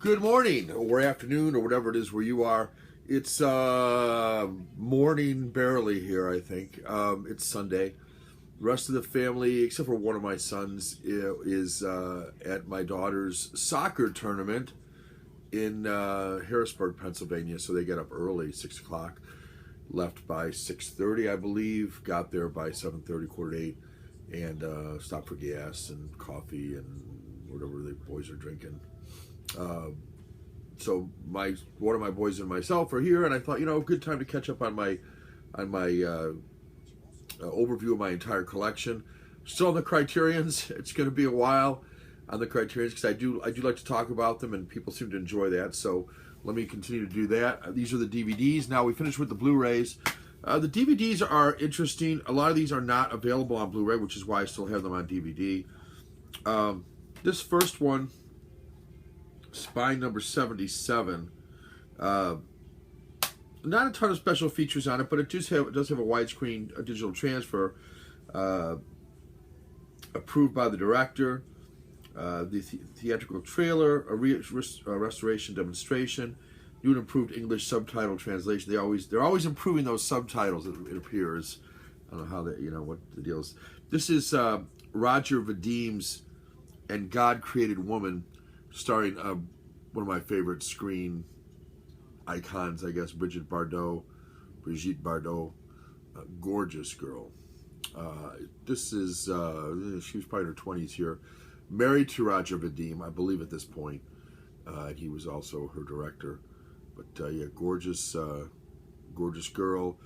Good morning, or afternoon, or whatever it is where you are. It's morning barely here, I think. It's Sunday. The rest of the family, except for one of my sons, is at my daughter's soccer tournament in Harrisburg, Pennsylvania. So they get up early, 6 o'clock. Left by 6:30, I believe. Got there by 7:30, quarter to 8, and stopped for gas and coffee and whatever the boys are drinking. So one of my boys and myself are here, and I thought, good time to catch up on my overview of my entire collection. Still on the Criterions. It's going to be a while on the Criterions because I do like to talk about them, and people seem to enjoy that. So let me continue to do that. These are the DVDs. Now we finished with the Blu-rays. The DVDs are interesting. A lot of these are not available on Blu-ray, which is why I still have them on DVD. This first one, Spine number 77. Not a ton of special features on it, but it does have a widescreen digital transfer approved by the director. The theatrical trailer, a restoration demonstration, new and improved English subtitle translation. They're always improving those subtitles. It appears. I don't know how what the deal is. This is Roger Vadim's "And God Created Woman," starring one of my favorite screen icons, I guess, Brigitte Bardot, gorgeous girl. This is, she was probably in her 20s here, married to Roger Vadim, I believe at this point. He was also her director. But yeah, gorgeous girl.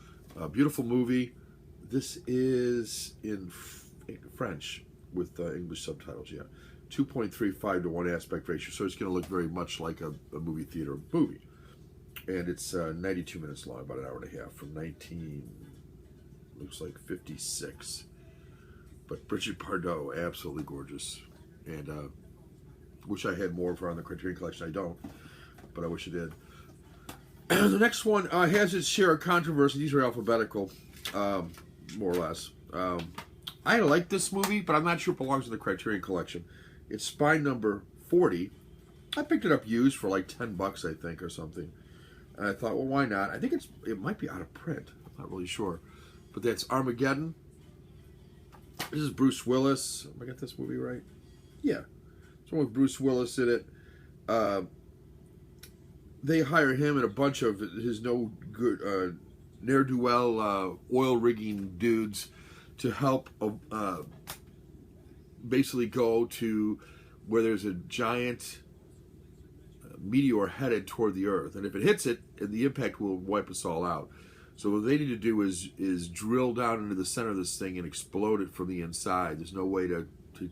Beautiful movie. This is in French with English subtitles, yeah. 2.35 to 1 aspect ratio, so it's going to look very much like a movie theater movie. And it's 92 minutes long, about an hour and a half, from 56. But Brigitte Bardot, absolutely gorgeous. And wish I had more of her on the Criterion Collection. I don't, but I wish I did. The next one has its share of controversy. These are alphabetical, more or less. I like this movie, but I'm not sure it belongs in the Criterion Collection. It's Spine number 40. I picked it up used for like $10, I think, or something. And I thought, well, why not? I think it might be out of print. I'm not really sure. But that's Armageddon. This is Bruce Willis. Have I got this movie right? Yeah. It's one with Bruce Willis in it. They hire him and a bunch of his no good ne'er-do-well oil rigging dudes to help basically go to where there's a giant meteor headed toward the Earth, and if it hits it, the impact will wipe us all out. So what they need to do is drill down into the center of this thing and explode it from the inside. There's no way to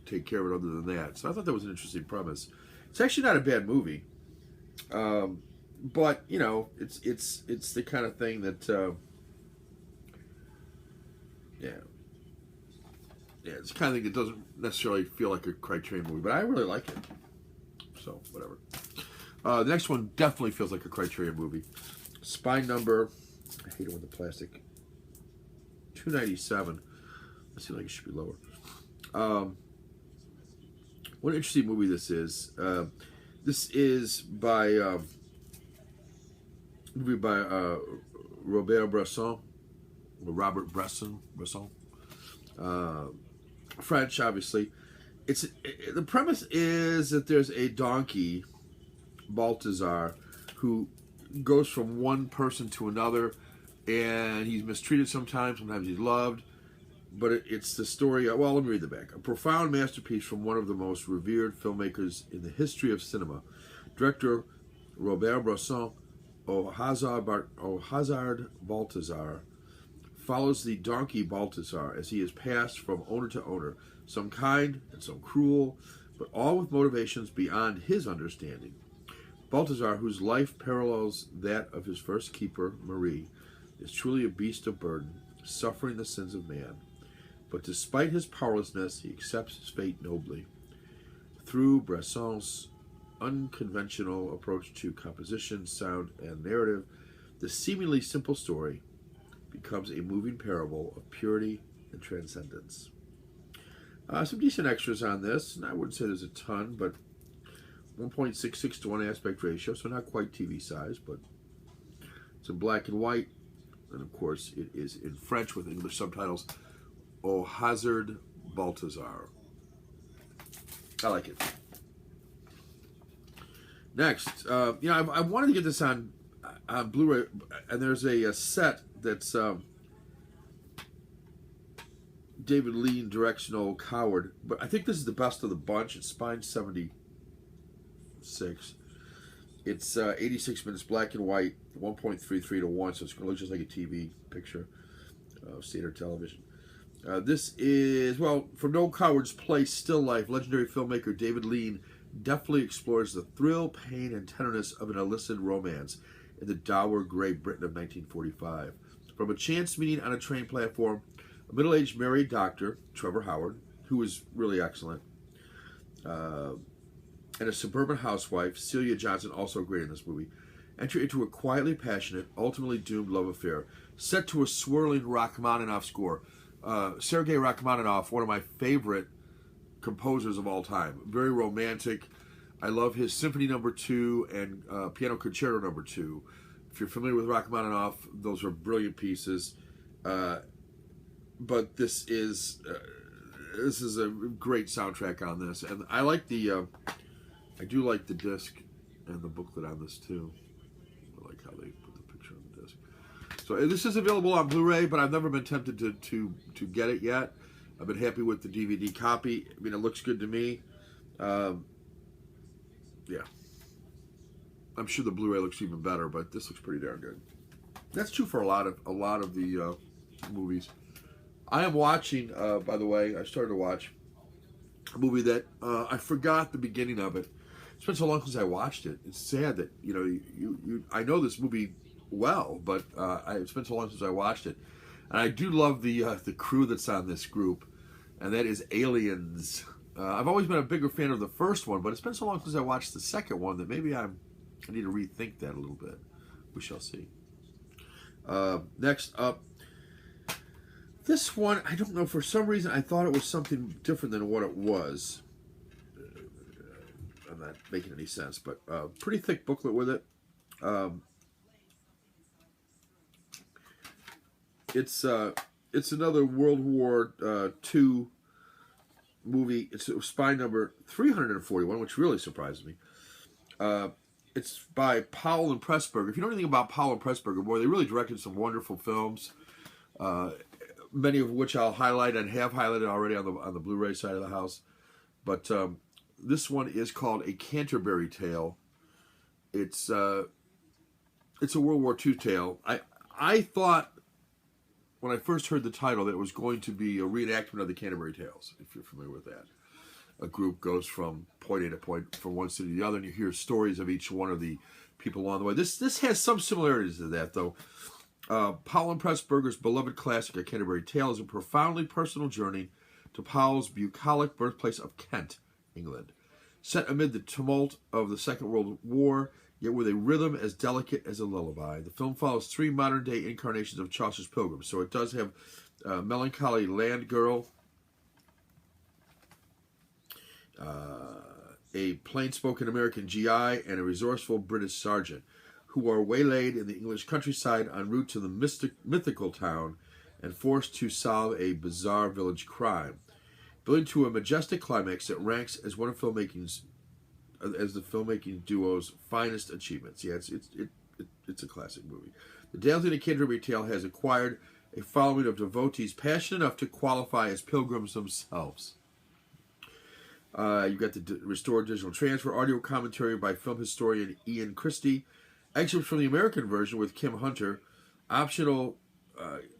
take care of it other than that. So I thought that was an interesting premise. It's actually not a bad movie, but it's the kind of thing that it's the kind of thing that doesn't necessarily feel like a Criterion movie, but I really like it. So, whatever. The next one definitely feels like a Criterion movie. Spine number, I hate it with the plastic, 297. That seems like it should be lower. What an interesting movie this is. This is by Robert Bresson. French, obviously. The premise is that there's a donkey, Balthazar, who goes from one person to another, and he's mistreated sometimes he's loved. But it's the story. Well, let me read the back. A profound masterpiece from one of the most revered filmmakers in the history of cinema, director Robert Bresson. Hazard Balthazar follows the donkey Balthazar as he is passed from owner to owner, some kind and some cruel, but all with motivations beyond his understanding. Balthazar, whose life parallels that of his first keeper, Marie, is truly a beast of burden, suffering the sins of man. But despite his powerlessness, he accepts his fate nobly. Through Bresson's unconventional approach to composition, sound, and narrative, the seemingly simple story becomes a moving parable of purity and transcendence. Some decent extras on this, and I wouldn't say there's a ton, but 1.66 to 1 aspect ratio, so not quite TV size, but it's in black and white. And of course, it is in French with English subtitles. Au Hazard Balthazar. I like it. Next, you know, I wanted to get this on Blu-ray, and there's a set that's David Lean directional Coward, but I think this is the best of the bunch. It's Spine 76. It's 86 minutes, black and white, 1.33 to 1, so it's going to look just like a TV picture of standard television. This is, well, from No Coward's Place, Still Life, legendary filmmaker David Lean deftly explores the thrill, pain, and tenderness of an illicit romance in the dour Great Britain of 1945. From a chance meeting on a train platform, a middle-aged married doctor, Trevor Howard, who is really excellent, and a suburban housewife, Celia Johnson, also great in this movie, enter into a quietly passionate, ultimately doomed love affair, set to a swirling Rachmaninoff score. Sergei Rachmaninoff, one of my favorite composers of all time. Very romantic. I love his Symphony No. 2 and Piano Concerto No. 2. If you're familiar with Rachmaninoff, those are brilliant pieces. But this is a great soundtrack on this, and I like the I do like the disc and the booklet on this too. I like how they put the picture on the disc. So this is available on Blu-ray, but I've never been tempted to get it yet. I've been happy with the DVD copy. I mean, it looks good to me. Yeah, I'm sure the Blu-ray looks even better, but this looks pretty darn good. That's true for a lot of the movies. I am watching, by the way, I started to watch a movie that I forgot the beginning of it. It's been so long since I watched it. It's sad that, you know, I know this movie well, but it's been so long since I watched it. And I do love the crew that's on this group, and that is Aliens. I've always been a bigger fan of the first one, but it's been so long since I watched the second one that maybe I need to rethink that a little bit. We shall see. Next up, this one, I don't know, for some reason I thought it was something different than what it was. I'm not making any sense, but pretty thick booklet with it. It's another World War II movie. It's spine number 341, which really surprised me. It's by Powell and Pressburger. If you know anything about Powell and Pressburger, boy, they really directed some wonderful films. Many of which I'll highlight and have highlighted already on the Blu-ray side of the house. But this one is called A Canterbury Tale. It's a World War II tale. I thought when I first heard the title that it was going to be a reenactment of the Canterbury Tales, if you're familiar with that. A group goes from point A to point, from one city to the other, and you hear stories of each one of the people along the way. This has some similarities to that, though. Powell and Pressburger's beloved classic, A Canterbury Tale, is a profoundly personal journey to Powell's bucolic birthplace of Kent, England. Set amid the tumult of the Second World War, yet with a rhythm as delicate as a lullaby. The film follows three modern-day incarnations of Chaucer's Pilgrims. So it does have a melancholy land girl, a plain-spoken American GI, and a resourceful British sergeant, who are waylaid in the English countryside en route to the mythical town and forced to solve a bizarre village crime. Building to a majestic climax that ranks as one of the filmmaking duo's finest achievements. Yeah, it's a classic movie. The Tales in a Canterbury Tale has acquired a following of devotees passionate enough to qualify as pilgrims themselves. You've got the restored digital transfer, audio commentary by film historian Ian Christie, excerpts from the American version with Kim Hunter, optional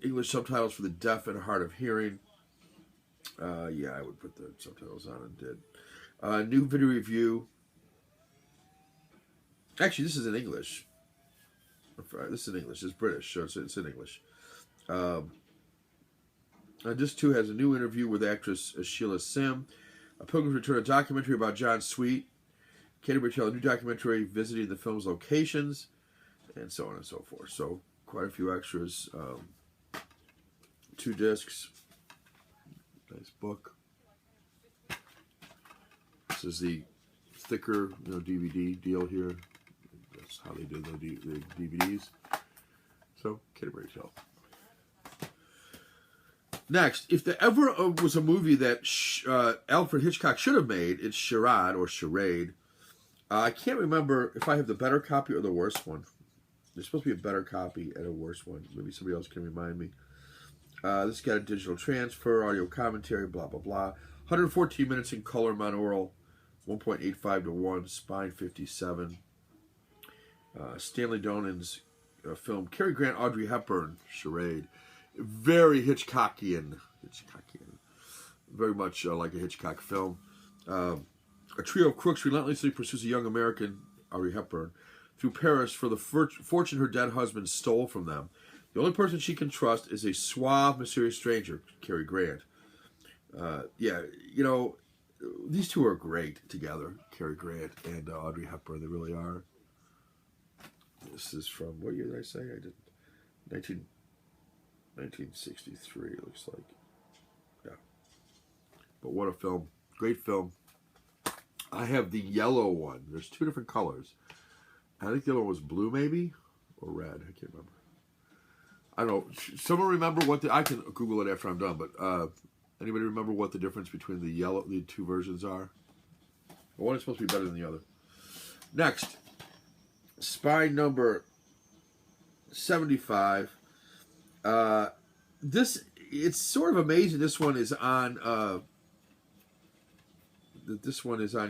English subtitles for the deaf and hard of hearing. Yeah, I would put the subtitles on and did. New video review. Actually, this is in English. This is in English. It's British, so it's in English. This too has a new interview with actress Sheila Sim. A Pilgrim's Return, a documentary about John Sweet. Canterbury Tale, a new documentary visiting the film's locations, and so on and so forth. So quite a few extras. 2 discs. Nice book. This is the thicker, DVD deal here. That's how they did the DVDs. So, Canterbury Tale. Next, if there ever was a movie that Alfred Hitchcock should have made, it's Charade or Charade. I can't remember if I have the better copy or the worse one. There's supposed to be a better copy and a worse one. Maybe somebody else can remind me. This got a digital transfer, audio commentary, blah, blah, blah. 114 minutes in color, monaural, 1.85 to 1, spine 57. Stanley Donen's film, Cary Grant, Audrey Hepburn, Charade. Very Hitchcockian. Very much like a Hitchcock film. A trio of crooks relentlessly pursues a young American, Audrey Hepburn, through Paris for the fortune her dead husband stole from them. The only person she can trust is a suave, mysterious stranger, Cary Grant. These two are great together, Cary Grant and Audrey Hepburn. They really are. This is from, what year did I say? I did 1963, it looks like. Yeah. But what a film. Great film. I have the yellow one. There's two different colors. I think the other one was blue, maybe? Or red. I can't remember. I don't know. Someone remember what I can Google it after I'm done, but anybody remember what the difference between the two versions are? Well, one is supposed to be better than the other. Next. Spine number 75. It's sort of amazing. This one is on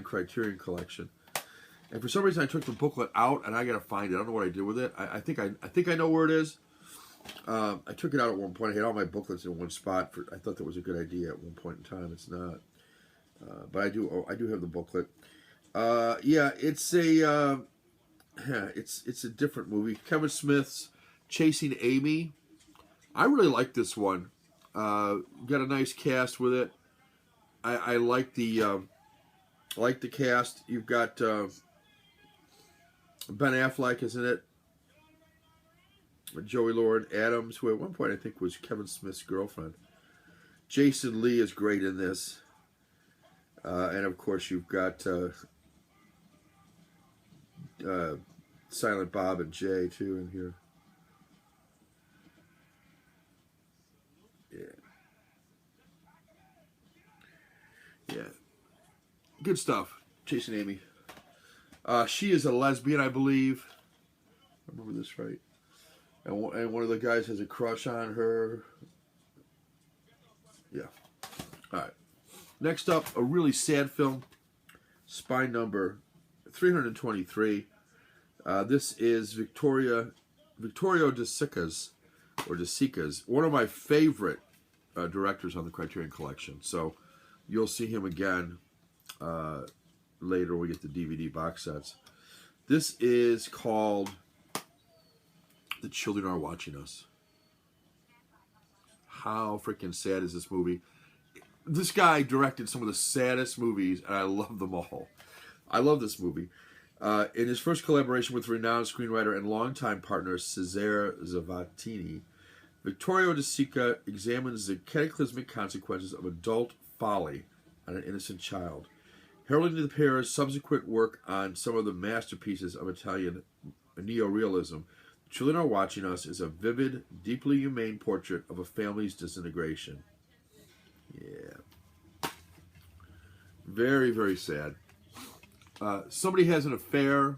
Criterion Collection, and for some reason I took the booklet out and I gotta find it. I don't know what I did with it. I think I know where it is. I took it out at one point. I had all my booklets in one spot. I thought that was a good idea at one point in time. It's not, but I do have the booklet. It's a different movie. Kevin Smith's Chasing Amy. I really like this one. Got a nice cast with it. I like the cast. You've got Ben Affleck, isn't it? Joey Lauren Adams, who at one point I think was Kevin Smith's girlfriend. Jason Lee is great in this. And of course you've got Silent Bob and Jay too in here. Yeah. Good stuff. Chasing Amy. She is a lesbian, I believe. I remember this right. And one of the guys has a crush on her. Yeah. All right. Next up, a really sad film. Spine number 323. This is Vittorio De Sica's, one of my favorite directors on the Criterion Collection. So you'll see him again later when we get the DVD box sets. This is called The Children Are Watching Us. How freaking sad is this movie? This guy directed some of the saddest movies, and I love them all. I love this movie. In his first collaboration with renowned screenwriter and longtime partner Cesare Zavattini, Vittorio De Sica examines the cataclysmic consequences of adult folly on an innocent child, heralding the pair's subsequent work on some of the masterpieces of Italian neorealism. Children Are Watching Us is a vivid, deeply humane portrait of a family's disintegration. Yeah. Very, very sad. Somebody has an affair,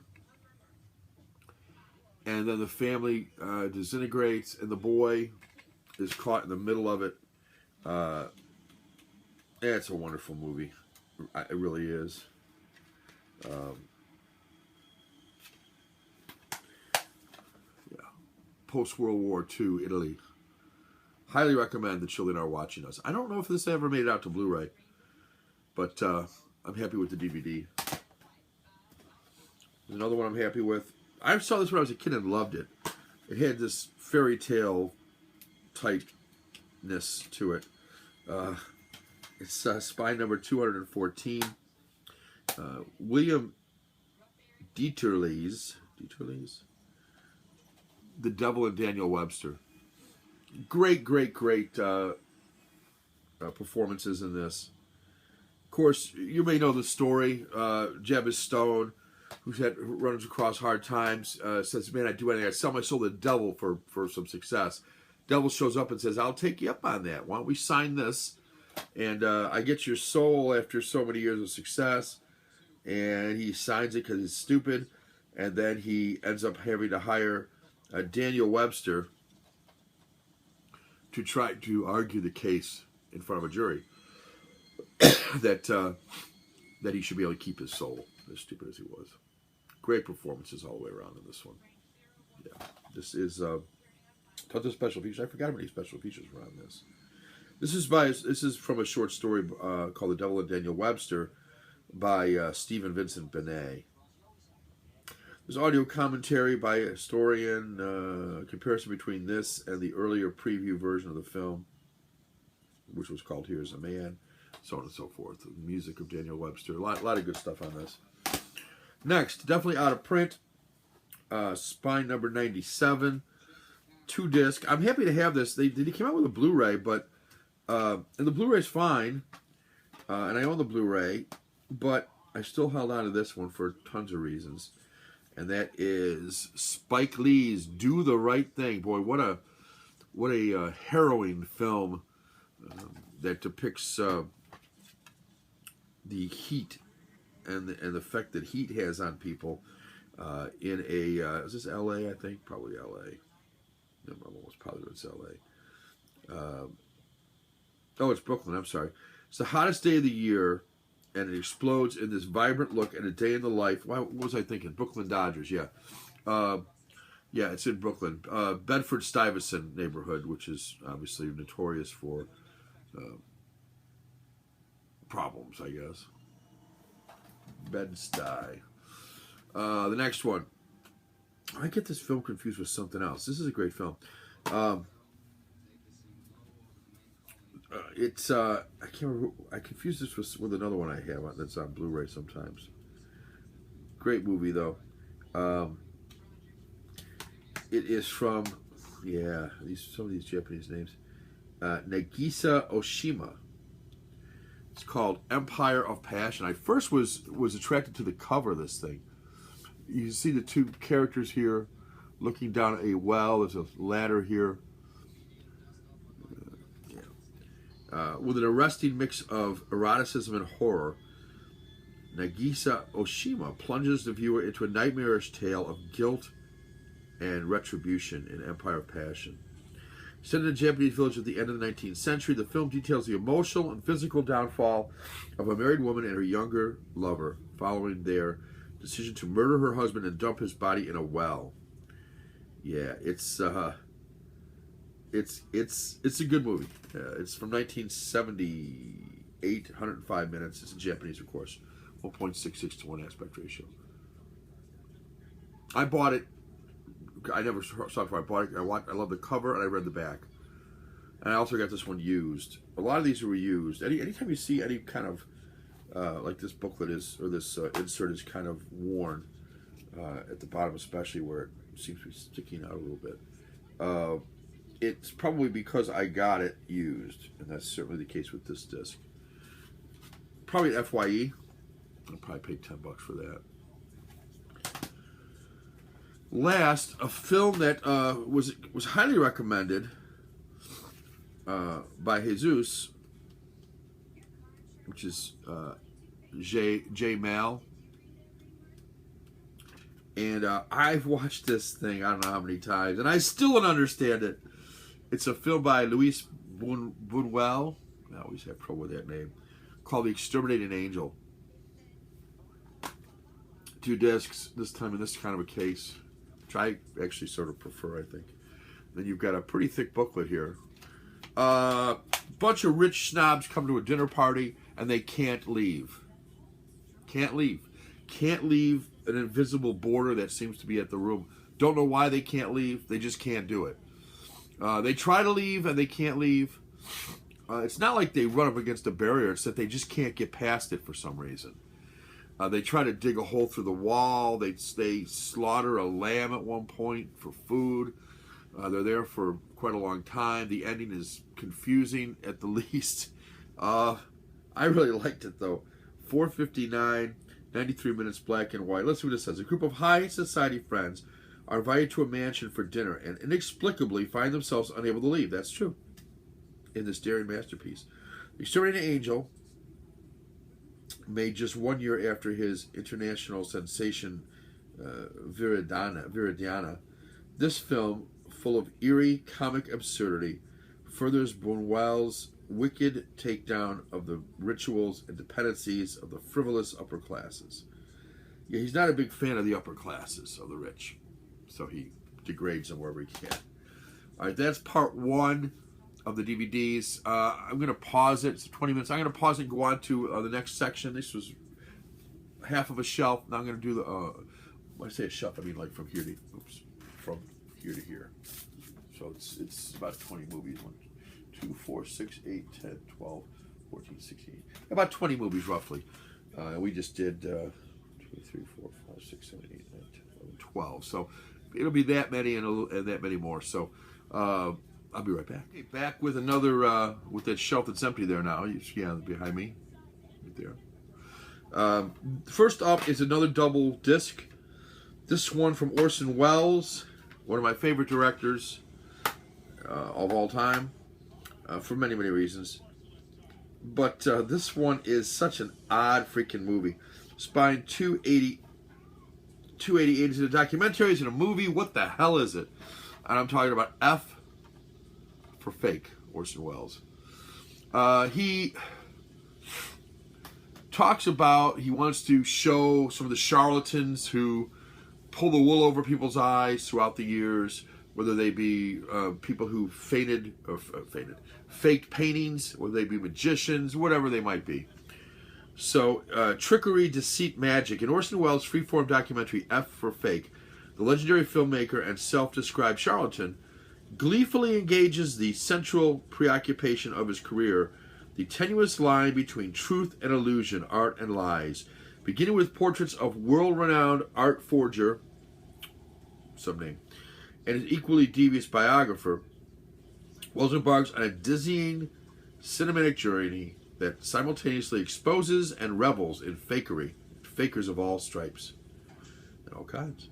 and then the family disintegrates, and the boy is caught in the middle of it. It's a wonderful movie. It really is. Post-World War II, Italy. Highly recommend The Children Are Watching Us. I don't know if this ever made it out to Blu-ray, but I'm happy with the DVD. There's another one I'm happy with. I saw this when I was a kid and loved it. It had this fairy tale typeness to it. It's spine number 214. William Dieterle's The Devil and Daniel Webster. Great performances in this. Of course, you may know the story. Jeb Stone, who runs across hard times, says, "Man, I'd do anything. I'd sell my soul to the devil for some success." Devil shows up and says, "I'll take you up on that. Why don't we sign this? And I get your soul after so many years of success." And he signs it because he's stupid. And then he ends up having to hire Daniel Webster to try to argue the case in front of a jury that he should be able to keep his soul, as stupid as he was. Great performances all the way around in this one. Yeah, this is tons of special features. I forgot how many special features were on this. This is from a short story called "The Devil and Daniel Webster" by Stephen Vincent Benet. There's audio commentary by a historian, comparison between this and the earlier preview version of the film, which was called "Here's a Man," so on and so forth. The music of Daniel Webster. A lot of good stuff on this. Next, definitely out of print, Spine number 97, 2-disc. I'm happy to have this. They came out with a Blu-ray, but and the Blu-ray's fine, and I own the Blu-ray, but I still held on to this one for tons of reasons. And that is Spike Lee's "Do the Right Thing." Boy, what a harrowing film that depicts the heat and the effect that heat has on people in a is this L.A.? I think probably L.A. I'm almost positive it's L.A. Oh, it's Brooklyn. I'm sorry. It's the hottest day of the year. And it explodes in this vibrant look at a day in the life. What was I thinking? Brooklyn Dodgers, yeah. Yeah, it's in Brooklyn. Bedford-Stuyvesant neighborhood, which is obviously notorious for problems, I guess. Bed-Stuy. The next one. I get this film confused with something else. This is a great film. It's I can't remember. I confuse this with another one I have that's on Blu-ray sometimes. Great movie though. It is from some of these Japanese names. Nagisa Oshima. It's called Empire of Passion. I first was attracted to the cover of this thing. You can see the two characters here looking down a well. There's a ladder here. With an arresting mix of eroticism and horror, Nagisa Oshima plunges the viewer into a nightmarish tale of guilt and retribution in Empire of Passion. Set in a Japanese village at the end of the 19th century, the film details the emotional and physical downfall of a married woman and her younger lover following their decision to murder her husband and dump his body in a well. Yeah, it's a good movie. It's from 1978, 105 minutes. It's in Japanese, of course. 1.66 to 1 aspect ratio. I bought it. I never saw it before I bought it. I love the cover, and I read the back. And I also got this one used. A lot of these were used. Anytime you see any kind of, like this booklet is, or this insert is kind of worn at the bottom, especially where it seems to be sticking out a little bit. It's probably because I got it used, and that's certainly the case with this disc. Probably an FYE. I'll probably pay $10 for that. Last, a film that was highly recommended by Jesus, which is J. Mal. And I've watched this thing I don't know how many times, and I still don't understand it. It's a film by Luis Buñuel. I always have trouble with that name. Called The Exterminating Angel. 2 discs, this time in this kind of a case, which I actually sort of prefer, I think. Then you've got a pretty thick booklet here. Bunch of rich snobs come to a dinner party, and they can't leave. Can't leave. Can't leave an invisible border that seems to be at the room. Don't know why they can't leave. They just can't do it. They try to leave, and they can't leave. It's not like they run up against a barrier. It's that they just can't get past it for some reason. They try to dig a hole through the wall. They slaughter a lamb at one point for food. They're there for quite a long time. The ending is confusing at the least. I really liked it, though. 4:59, 93 minutes, black and white. Let's see what it says. A group of high society friends are invited to a mansion for dinner and inexplicably find themselves unable to leave. That's true. In this daring masterpiece. The Exterminating Angel, made just 1 year after his international sensation Viridiana, this film, full of eerie comic absurdity, furthers Buñuel's wicked takedown of the rituals and dependencies of the frivolous upper classes. Yeah, he's not a big fan of the upper classes, of the rich, so he degrades them wherever he can. All right, that's part one of the DVDs. I'm going to pause it. It's 20 minutes. I'm going to pause it and go on to the next section. This was half of a shelf. Now I'm going to do the, when I say a shelf, I mean like from here to, from here to here. So it's about 20 movies. 1, 2, 4, 6, 8, 10, 12, 14, 16. About 20 movies roughly. We just did 2, 3, 4, 5, 6, 7, 8, 9, 10, 11, 12. So it'll be that many and that many more. So I'll be right back. Okay, back with another, with that shelf that's empty there now. You see behind me, right there. First up is another double disc. This one from Orson Welles, one of my favorite directors of all time, for many, many reasons. But this one is such an odd freaking movie. Spine 288 is it a documentary? Is it a movie? What the hell is it? And I'm talking about F for Fake, Orson Welles. He talks about, he wants to show some of the charlatans who pull the wool over people's eyes throughout the years, whether they be people who faked paintings, whether they be magicians, whatever they might be. So, trickery, deceit, magic. In Orson Welles' freeform documentary, F for Fake, the legendary filmmaker and self-described charlatan gleefully engages the central preoccupation of his career, the tenuous line between truth and illusion, art and lies. Beginning with portraits of world-renowned art forger, some name, and his equally devious biographer, Welles embarks on a dizzying cinematic journey that simultaneously exposes and revels in fakery, fakers of all stripes and all kinds.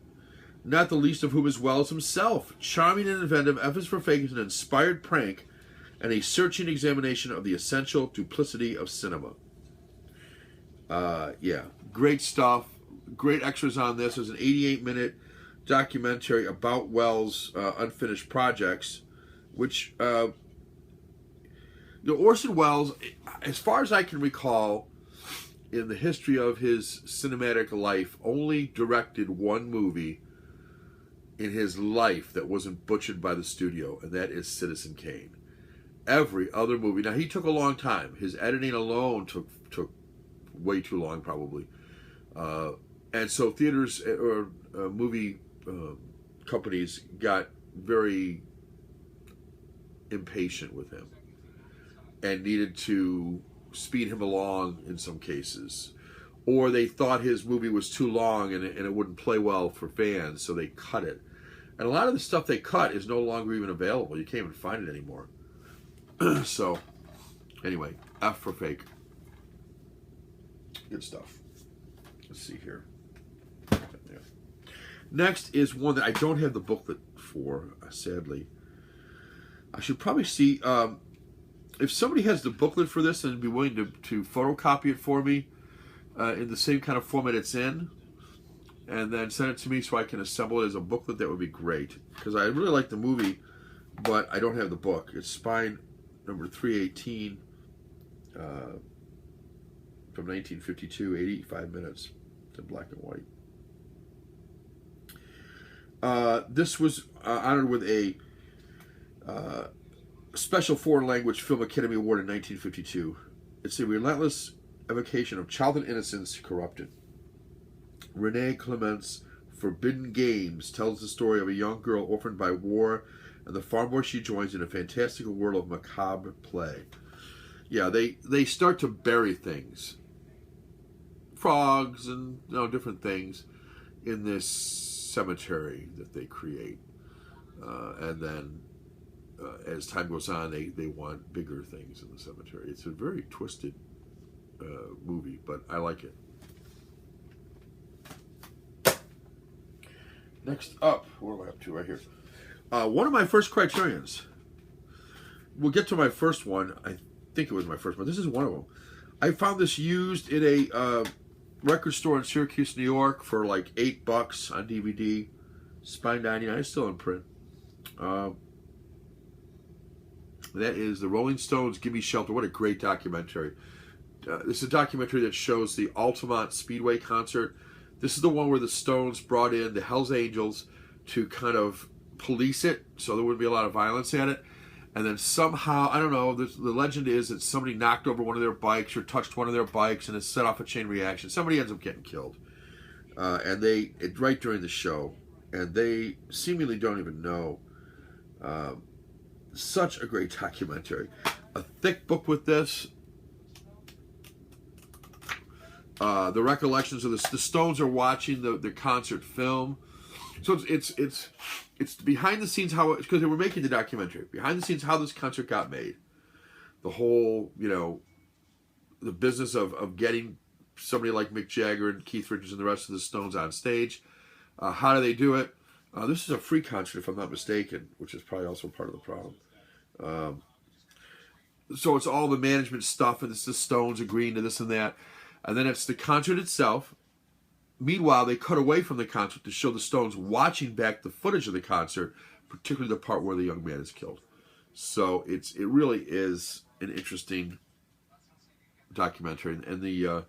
Not the least of whom is Welles himself. Charming and inventive, F is for Fake is an inspired prank and a searching examination of the essential duplicity of cinema. Yeah, great stuff. Great extras on this. There's an 88-minute documentary about Welles' unfinished projects, which, Orson Welles, as far as I can recall, in the history of his cinematic life, only directed one movie in his life that wasn't butchered by the studio, and that is Citizen Kane. Every other movie, now he took a long time. His editing alone took way too long, probably. And so theaters or movie companies got very impatient with him and needed to speed him along in some cases. Or they thought his movie was too long and it wouldn't play well for fans, so they cut it. And a lot of the stuff they cut is no longer even available. You can't even find it anymore. So, anyway, F for Fake. Good stuff. Let's see here. Yeah. Next is one that I don't have the booklet for, sadly. I should probably see, if somebody has the booklet for this and be willing to photocopy it for me in the same kind of format it's in, and then send it to me so I can assemble it as a booklet, that would be great. Because I really like the movie, but I don't have the book. It's Spine number 318 from 1952, 85 minutes. It's in black and white. This was honored with a Special Foreign Language Film Academy Award in 1952. It's a relentless evocation of childhood innocence corrupted. Renee Clement's Forbidden Games tells the story of a young girl orphaned by war and the farm boy she joins in a fantastical world of macabre play. Yeah, they start to bury things, frogs and different things, in this cemetery that they create, and then as time goes on, they want bigger things in the cemetery. It's a very twisted movie, but I like it. Next up, where am I up to? Right here. One of my first Criterions. We'll get to my first one. I think it was my first one. This is one of them. I found this used in a record store in Syracuse, New York for like $8 on DVD. Spine 99. It's still in print. That is the Rolling Stones' "Gimme Shelter." What a great documentary. This is a documentary that shows the Altamont Speedway concert. This is the one where the Stones brought in the Hells Angels to kind of police it, so there wouldn't be a lot of violence at it. And then somehow, I don't know, the legend is that somebody knocked over one of their bikes or touched one of their bikes and it set off a chain reaction. Somebody ends up getting killed. Right during the show. And they seemingly don't even know. Such a great documentary. A thick book with this. The recollections of the Stones are watching the concert film. So it's behind the scenes how, because they were making the documentary, behind the scenes how this concert got made. The whole, the business of getting somebody like Mick Jagger and Keith Richards and the rest of the Stones on stage. How do they do it? This is a free concert, if I'm not mistaken, which is probably also part of the problem. So it's all the management stuff, and it's the Stones agreeing to this and that. And then it's the concert itself. Meanwhile, they cut away from the concert to show the Stones watching back the footage of the concert, particularly the part where the young man is killed. So it really is an interesting documentary. And the I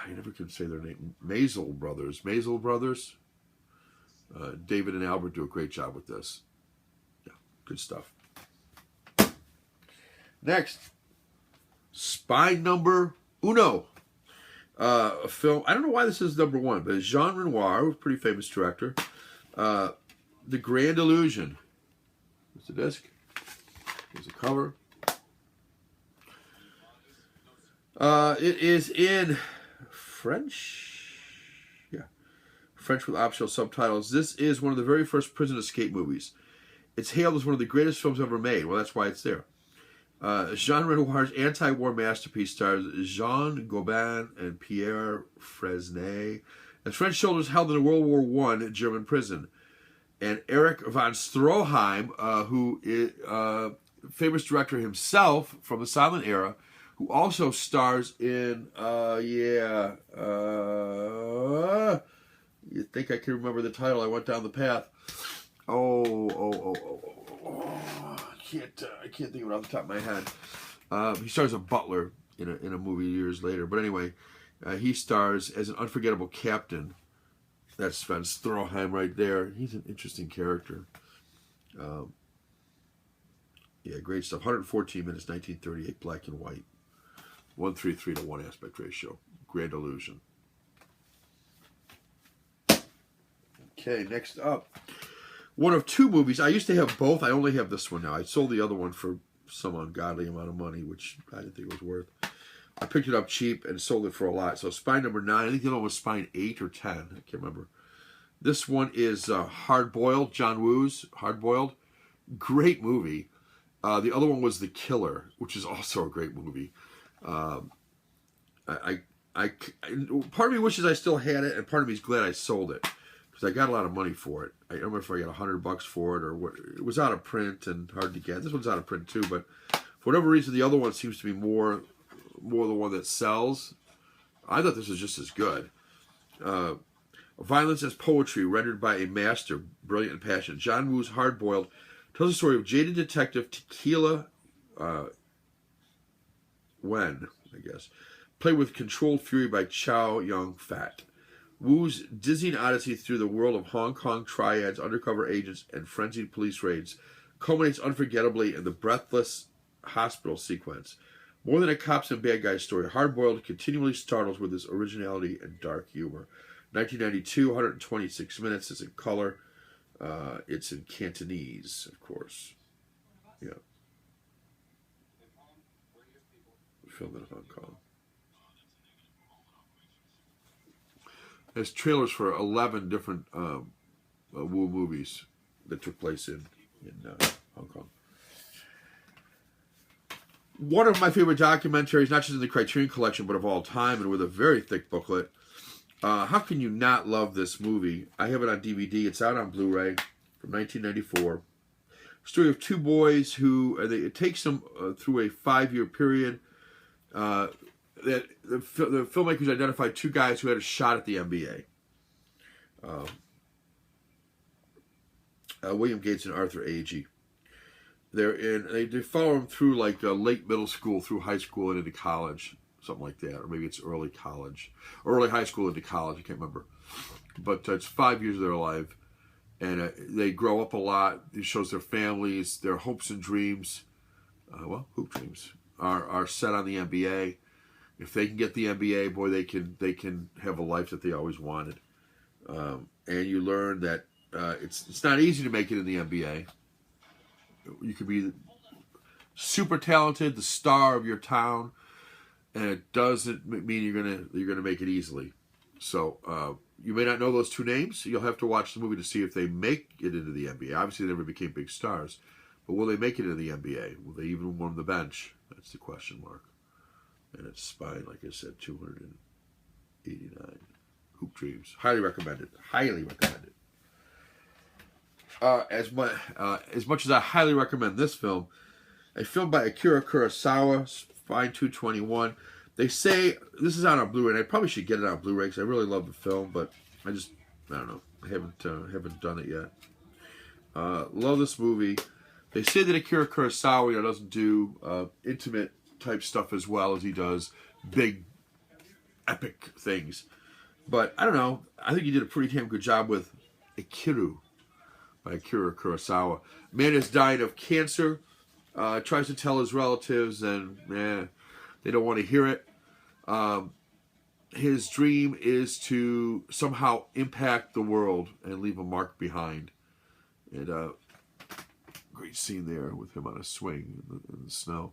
never can say their name, Maisel brothers, David and Albert do a great job with this. Yeah, good stuff. Next, Spine number uno. A film, I don't know why this is number one, but it's Jean Renoir, a pretty famous director. The Grand Illusion. Here's the disc. Here's the cover. It is in French. Yeah. French with optional subtitles. This is one of the very first prison escape movies. It's hailed as one of the greatest films ever made. Well, that's why it's there. Jean Renoir's anti-war masterpiece stars Jean Gabin and Pierre Fresnay as French soldiers held in a World War I German prison. And Erich von Stroheim, who is famous director himself from the silent era, who also stars in, you think I can remember the title? I went down the path. I can't think of it off the top of my head. He stars a butler in a movie years later. But anyway, he stars as an unforgettable captain. That's Sven Stroheim right there. He's an interesting character. Yeah, great stuff. 114 minutes, 1938, black and white. 1:33 to 1 aspect ratio. Grand Illusion. Okay, next up. One of two movies. I used to have both. I only have this one now. I sold the other one for some ungodly amount of money, which I didn't think it was worth. I picked it up cheap and sold it for a lot. So Spine number 9. I think the other one was Spine 8 or 10. I can't remember. This one is Hard Boiled. John Woo's Hard Boiled. Great movie. The other one was The Killer, which is also a great movie. Part of me wishes I still had it, and part of me is glad I sold it. Because I got a lot of money for it. I don't remember if I got $100 for it or what. It was out of print and hard to get. This one's out of print too, but for whatever reason, the other one seems to be more the one that sells. I thought this was just as good. Violence as poetry, rendered by a master, brilliant and passionate. John Woo's Hard Boiled tells the story of jaded detective Tequila Wen, I guess, played with controlled fury by Chow Yun-fat. Woo's dizzying odyssey through the world of Hong Kong triads, undercover agents, and frenzied police raids culminates unforgettably in the breathless hospital sequence. More than a cops and bad guys story, Hard Boiled continually startles with its originality and dark humor. 1992, 126 minutes. It's in color. It's in Cantonese, of course. Yeah. Filmed in Hong Kong. There's trailers for 11 different Woo movies that took place in Hong Kong. One of my favorite documentaries, not just in the Criterion Collection, but of all time, and with a very thick booklet. How can you not love this movie? I have it on DVD. It's out on Blu-ray from 1994. Story of two boys who it takes them through a 5-year period. That the filmmakers identified two guys who had a shot at the NBA. William Gates and Arthur Agee. They follow them through like late middle school, through high school, and into college, something like that, or maybe it's early college, or early high school into college. I can't remember, but it's 5 years of their life, and they grow up a lot. It shows their families, their hopes and dreams. Hoop dreams are set on the NBA. If they can get the NBA, boy, they can have a life that they always wanted. And you learn that it's not easy to make it in the NBA. You could be super talented, the star of your town, and it doesn't mean you're gonna make it easily. So you may not know those two names. You'll have to watch the movie to see if they make it into the NBA. Obviously, they never became big stars, but will they make it into the NBA? Will they even warm the bench? That's the question mark. And it's spine, like I said, 289. Hoop Dreams. Highly recommended. Highly recommended. As much as I highly recommend this film, a film by Akira Kurosawa, Spine 221. They say this is out on Blu-ray, and I probably should get it on Blu-ray because I really love the film, but I don't know. I haven't done it yet. Love this movie. They say that Akira Kurosawa doesn't do intimate type stuff as well as he does big, epic things. But I don't know. I think he did a pretty damn good job with Ikiru by Akira Kurosawa. Man is dying of cancer. Tries to tell his relatives, and they don't want to hear it. His dream is to somehow impact the world and leave a mark behind. And great scene there with him on a swing in the snow.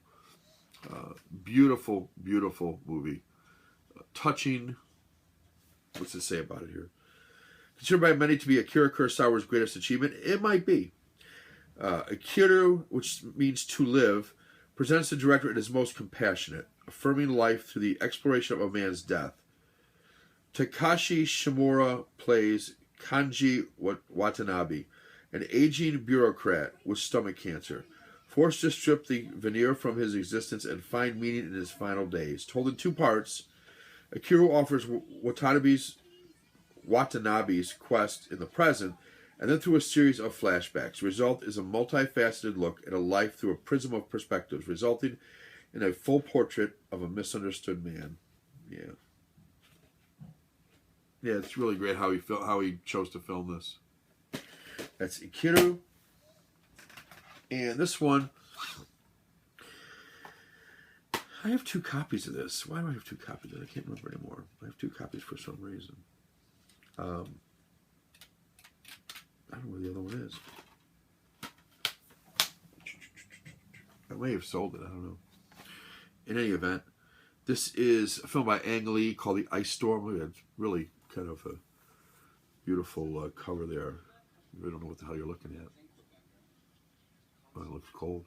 Beautiful, beautiful movie. Touching. What's it say about it here? Considered by many to be Akira Kurosawa's greatest achievement, it might be. Akira, which means to live, presents the director in his most compassionate, affirming life through the exploration of a man's death. Takashi Shimura plays Kanji Watanabe, an aging bureaucrat with stomach cancer, forced to strip the veneer from his existence and find meaning in his final days. Told in two parts, Akira offers Watanabe's quest in the present, and then through a series of flashbacks. The result is a multifaceted look at a life through a prism of perspectives, resulting in a full portrait of a misunderstood man. Yeah, it's really great how he chose to film this. That's Ikiru. And this one, I have 2 copies of this. Why do I have 2 copies of it? I can't remember anymore. I have 2 copies for some reason. I don't know where the other one is. I may have sold it. I don't know. In any event, this is a film by Ang Lee called The Ice Storm. It's really kind of a beautiful cover there. I don't know what the hell you're looking at. Oh, it looks cold.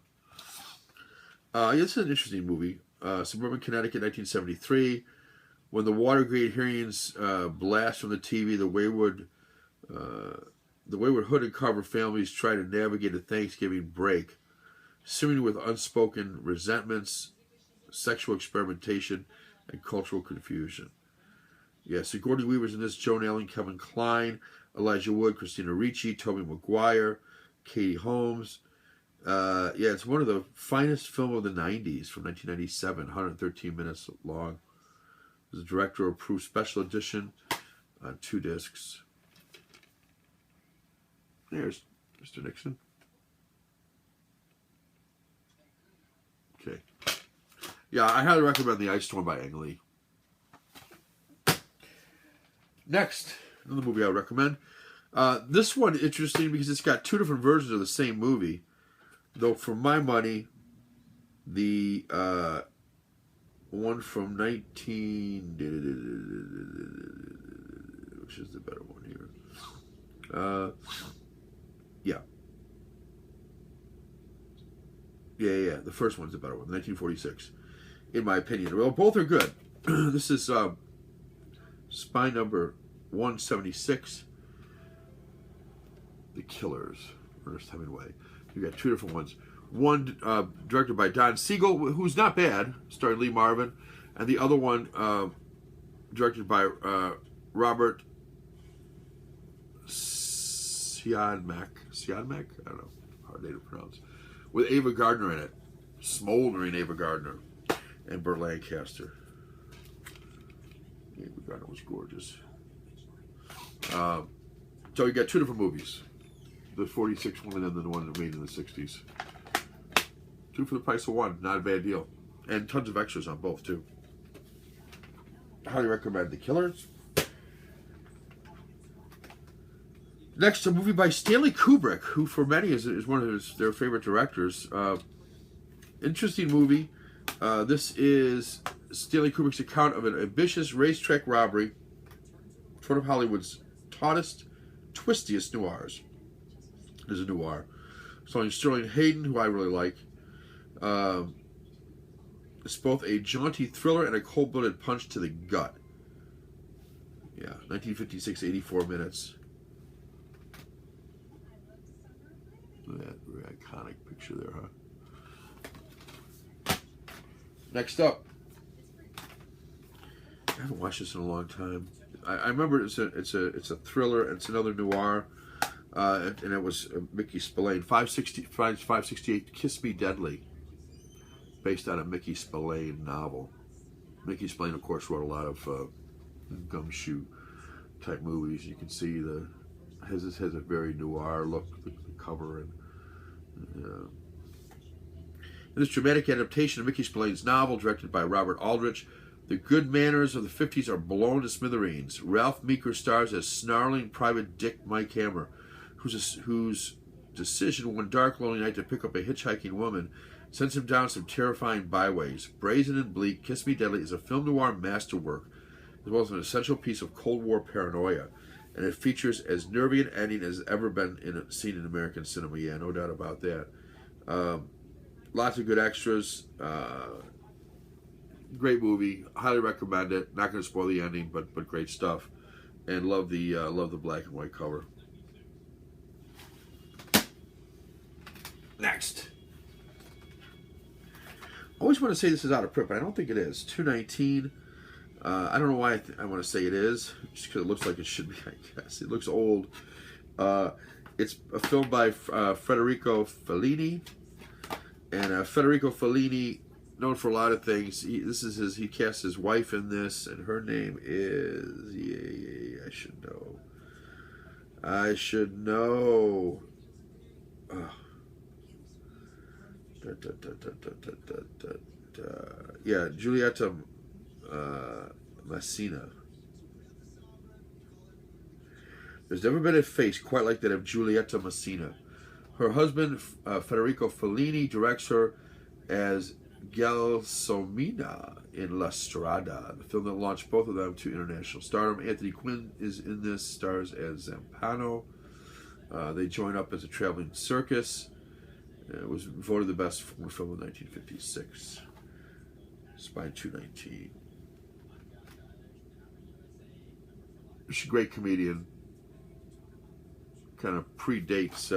This is an interesting movie. Suburban Connecticut, 1973. When the Watergate hearings blast from the TV, the wayward Hood and Carver families try to navigate a Thanksgiving break, seemingly with unspoken resentments, sexual experimentation, and cultural confusion. Yeah, Sigourney Weaver's in this. Joan Allen, Kevin Kline, Elijah Wood, Christina Ricci, Tobey Maguire, Katie Holmes. It's one of the finest film of the 90s from 1997, 113 minutes long. It was a director-approved special edition on 2 discs. There's Mr. Nixon. Okay. Yeah, I highly recommend The Ice Storm by Ang Lee. Next, another movie I would recommend. This one interesting because it's got 2 different versions of the same movie. Though for my money, the one from 19... which is the better one here? Yeah. The first one's the better one, 1946, in my opinion. Well, both are good. This is Spine number 176, The Killers, Ernest Hemingway. You got two different ones. One directed by Don Siegel, who's not bad, starring Lee Marvin, and the other one directed by Robert Siodmak. Siodmak? I don't know. Hard name to pronounce. With Ava Gardner in it. Smoldering Ava Gardner. And Burt Lancaster. Ava Gardner was gorgeous. So you got two different movies. The 46 one and then the one that made in the 60s. Two for the price of one. Not a bad deal. And tons of extras on both, too. Highly recommend The Killers. Next, a movie by Stanley Kubrick, who for many is one of their favorite directors. Interesting movie. This is Stanley Kubrick's account of an ambitious racetrack robbery. It's one of Hollywood's tautest, twistiest noirs. It is a noir. Starring Sterling Hayden, who I really like. It's both a jaunty thriller and a cold-blooded punch to the gut. Yeah, 1956, 84 minutes. Look at that very iconic picture there, huh? Next up, I haven't watched this in a long time. I remember it's a thriller. It's another noir, and it was Mickey Spillane. 568, Kiss Me Deadly, based on a Mickey Spillane novel. Mickey Spillane, of course, wrote a lot of gumshoe type movies. You can see has a very noir look. The cover and in this dramatic adaptation of Mickey Spillane's novel, directed by Robert Aldrich, the good manners of the 50s are blown to smithereens. Ralph Meeker stars as snarling Private Dick Mike Hammer, whose decision one dark, lonely night to pick up a hitchhiking woman sends him down some terrifying byways. Brazen and bleak, Kiss Me Deadly is a film noir masterwork, as well as an essential piece of Cold War paranoia. And it features as nervy an ending as ever been seen in American cinema. Yeah, no doubt about that. Lots of good extras. Great movie. Highly recommend it. Not going to spoil the ending, but great stuff. And love the black and white cover. Next. I always want to say this is out of print, but I don't think it is. 219. I don't know why I want to say it is, just because it looks like it should be, I guess. It looks old. It's a film by Federico Fellini. And Federico Fellini, known for a lot of things. He cast his wife in this, and her name is... I should know. Yeah, Giulietta Messina. There's never been a face quite like that of Giulietta Messina. Her husband, Federico Fellini, directs her as Gelsomina in La Strada, the film that launched both of them to international stardom. Anthony Quinn is in this, stars as Zampano. They join up as a traveling circus. It was voted the best film in 1956. Spine 219. She's a great comedian. Kind of predates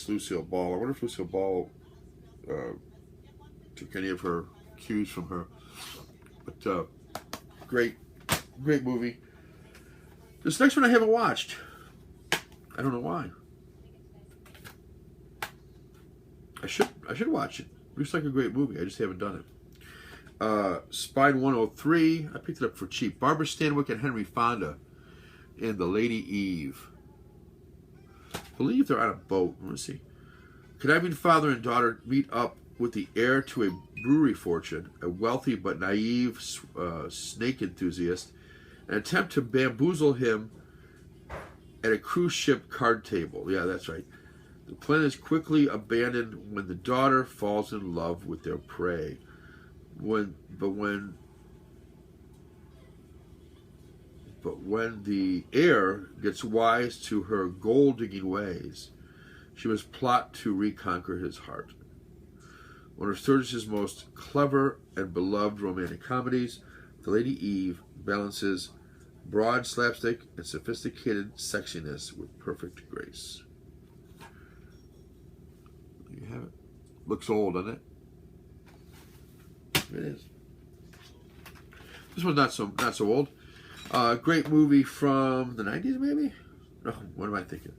Lucille Ball. I wonder if Lucille Ball took any of her cues from her. But great movie. This next one I haven't watched. I don't know why. I should watch it. Looks like a great movie. I just haven't done it. Spine 103. I picked it up for cheap. Barbara Stanwyck and Henry Fonda in The Lady Eve. I believe they're on a boat. Let me see. Conniving father and daughter meet up with the heir to a brewery fortune, a wealthy but naive snake enthusiast, and attempt to bamboozle him at a cruise ship card table. Yeah, that's right. The plan is quickly abandoned when the daughter falls in love with their prey. But when the heir gets wise to her gold-digging ways, she must plot to reconquer his heart. One of Sturgis's most clever and beloved romantic comedies, The Lady Eve balances broad slapstick and sophisticated sexiness with perfect grace. There you have it. Looks old, doesn't it? It is. This one's not so old. Great movie from the 90s, maybe? No, what am I thinking?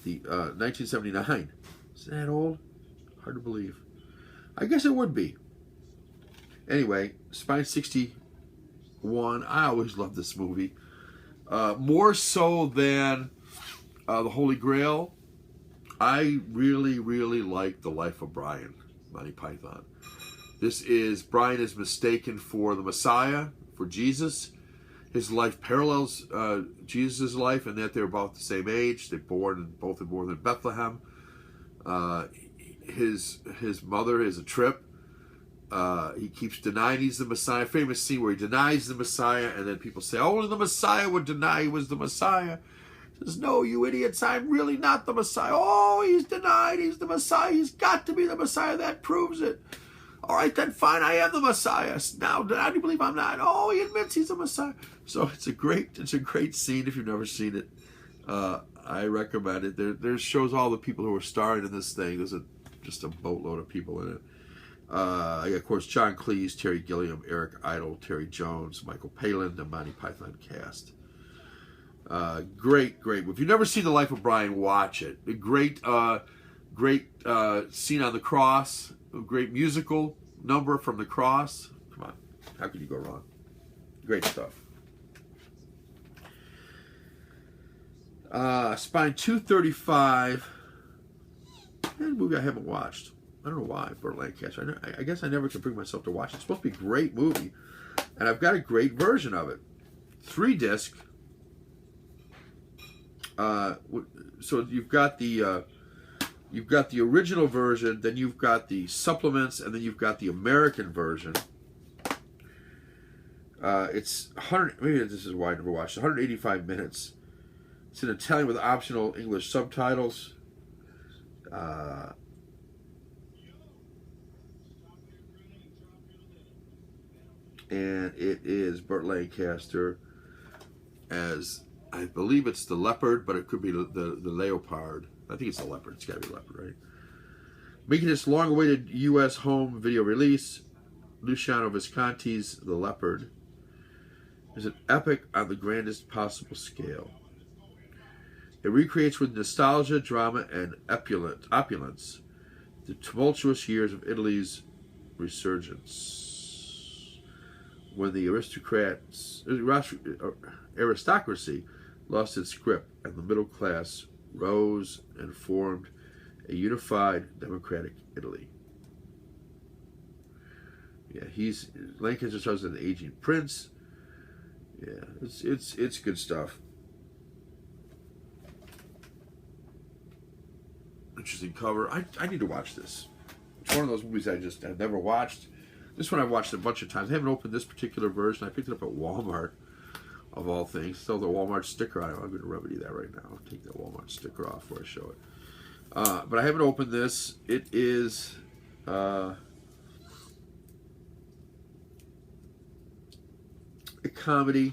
The 1979. Is that old? Hard to believe. I guess it would be. Anyway, Spine 61. I always loved this movie. More so than The Holy Grail. I really, really like The Life of Brian, Monty Python. This is, Brian is mistaken for the Messiah, for Jesus. His life parallels Jesus' life in that they're about the same age. Both are born in Bethlehem. His mother is a trip. He keeps denying he's the Messiah. Famous scene where he denies the Messiah, and then people say, only the Messiah would deny he was the Messiah. He says, no, you idiots, I'm really not the Messiah. Oh, he's denied he's the Messiah. He's got to be the Messiah. That proves it. All right, then fine, I am the Messiah. Now, how do you believe I'm not? Oh, he admits he's the Messiah. So it's a great scene if you've never seen it. I recommend it. There shows all the people who are starring in this thing. There's just a boatload of people in it. Of course, John Cleese, Terry Gilliam, Eric Idle, Terry Jones, Michael Palin, the Monty Python cast. Great. If you've never seen The Life of Brian, watch it. A great scene on the cross. A great musical number from the cross. Come on, how could you go wrong? Great stuff. Spine 235. A movie I haven't watched. I don't know why. Burt Lancaster. I guess I never could bring myself to watch it. It's supposed to be a great movie, and I've got a great version of it. 3-disc. So you've got the original version, then you've got the supplements, and then you've got the American version. It's 100. Maybe this is why I never watched. 185 minutes. It's in Italian with optional English subtitles. And it is Burt Lancaster as, I believe it's the leopard, but it could be the leopard. I think it's the leopard. It's got to be leopard, right? Making this long-awaited U.S. home video release, Luciano Visconti's The Leopard is an epic on the grandest possible scale. It recreates with nostalgia, drama, and opulence the tumultuous years of Italy's resurgence, when the aristocracy lost its grip and the middle class rose and formed a unified democratic Italy. Yeah, Lancaster stars as an aging prince. Yeah, it's good stuff. Interesting cover. I need to watch this. It's one of those movies I've never watched. This one I've watched a bunch of times. I haven't opened this particular version. I picked it up at Walmart, of all things. Still the Walmart sticker on it. I'm going to remedy that right now. I'll take that Walmart sticker off before I show it. But I haven't opened this. It is a comedy.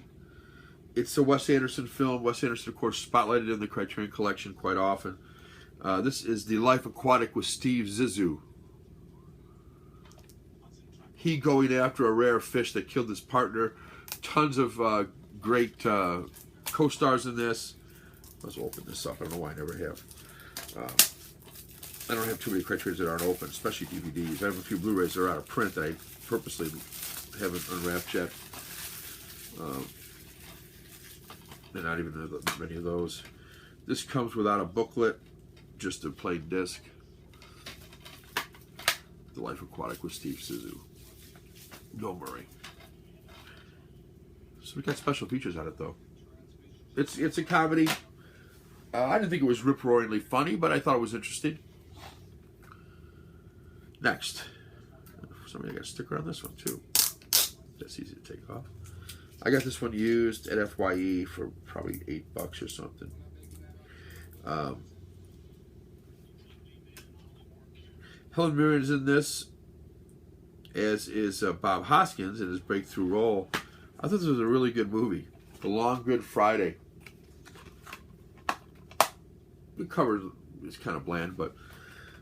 It's a Wes Anderson film. Wes Anderson, of course, spotlighted in the Criterion Collection quite often. This is The Life Aquatic with Steve Zissou. He going after a rare fish that killed his partner. Tons of great co-stars in this. Let's open this up. I don't know why I never have. I don't have too many Criterions that aren't open, especially DVDs. I have a few Blu-rays that are out of print that I purposely haven't unwrapped yet. And not even many of those. This comes without a booklet, just a plain disc. The Life Aquatic with Steve Zissou. Bill Murray. So we got special features on it though. It's a comedy. I didn't think it was rip-roaringly funny, but I thought it was interesting. Next. For some reason I got a sticker on this one too. That's easy to take off. I got this one used at FYE for probably $8 or something. Helen Mirren's in this. as is Bob Hoskins in his breakthrough role. I thought this was a really good movie. The Long Good Friday. The cover is kind of bland, but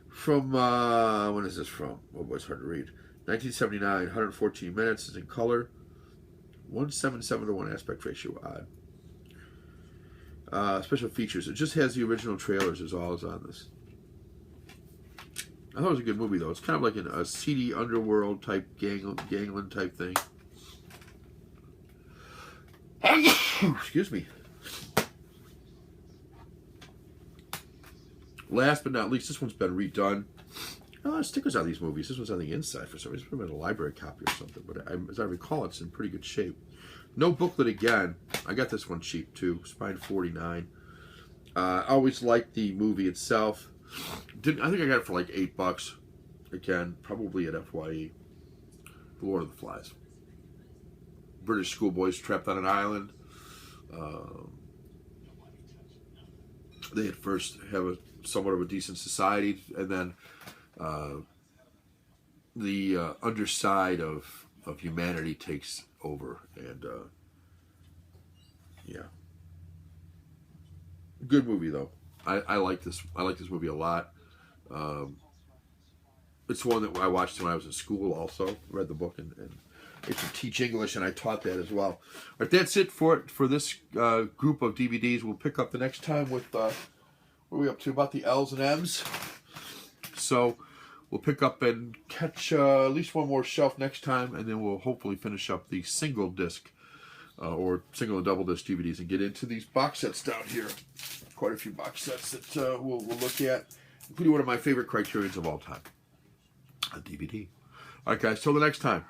from, when is this from? Oh boy, it's hard to read. 1979, 114 minutes, is in color. 177 to 1 aspect ratio, odd. Special features. It just has the original trailers is all is on this. I thought it was a good movie, though. It's kind of like a seedy underworld type, gangland type thing. Excuse me. Last but not least, this one's been redone. Stickers on these movies. This one's on the inside for some reason. It's probably a library copy or something, but as I recall, it's in pretty good shape. No booklet again. I got this one cheap too. Spine 49. I always liked the movie itself. I think I got it for like $8. Again, probably at FYE. The Lord of the Flies. British schoolboys trapped on an island. They at first have somewhat of a decent society, and then the underside of humanity takes over, and yeah, good movie though. I like this. I like this movie a lot. It's one that I watched when I was in school. Also read the book and used to teach English, and I taught that as well. All right, that's it for this group of DVDs. We'll pick up the next time with what are we up to, about the L's and M's. So we'll pick up and catch at least one more shelf next time, and then we'll hopefully finish up the single disc or single and double disc DVDs and get into these box sets down here. Quite a few box sets that we'll look at, including one of my favorite Criterions of all time, a DVD. All right, guys, till the next time.